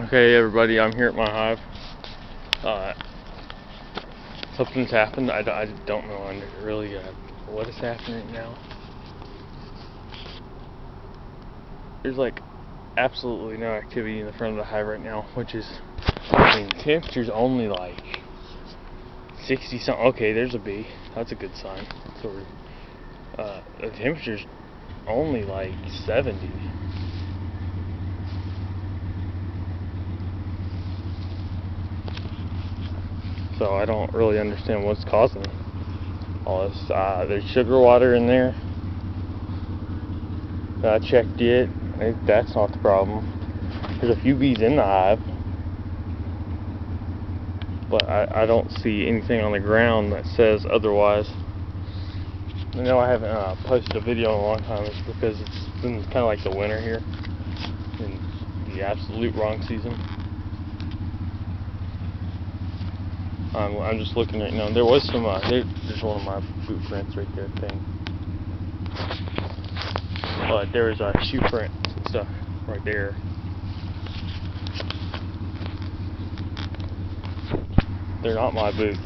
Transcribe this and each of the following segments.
Okay, everybody, I'm here at my hive. Something's happened. I don't know really what is happening now. There's like absolutely no activity in the front of the hive right now, which is, I mean, the temperature's only like 60 something. Okay, there's a bee. That's a good sign. Sort of. The temperature's only like 70. So I don't really understand what's causing all this. There's sugar water in there. I checked it. That's not the problem. There's a few bees in the hive, but I don't see anything on the ground that says otherwise. I know I haven't posted a video in a long time. It's because it's been kind of like the winter here, in the absolute wrong season. I'm just looking right now. There was some. There's one of my boot prints right there. But there was shoe prints and stuff right there. They're not my boots.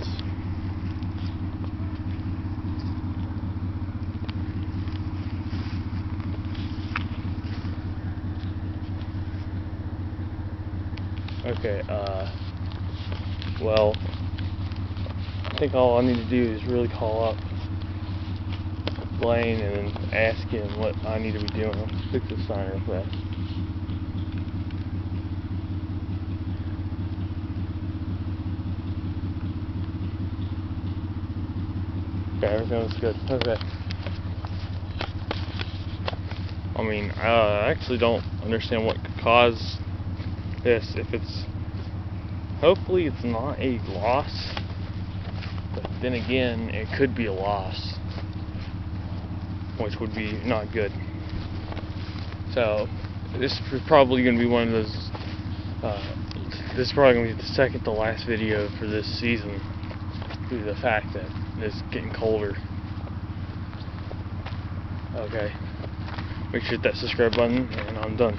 Okay. Well, I think all I need to do is really call up Blaine and ask him what I need to be doing. Let's fix this sign real fast. Okay, everything looks good. Okay. I mean, I actually don't understand what could cause this. If it's, hopefully it's not a loss, but then again, it could be a loss, which would be not good. So this is probably going to be one of those, this is probably going to be the second to last video for this season, due to the fact that it's getting colder. Okay, make sure to hit that subscribe button, and I'm done.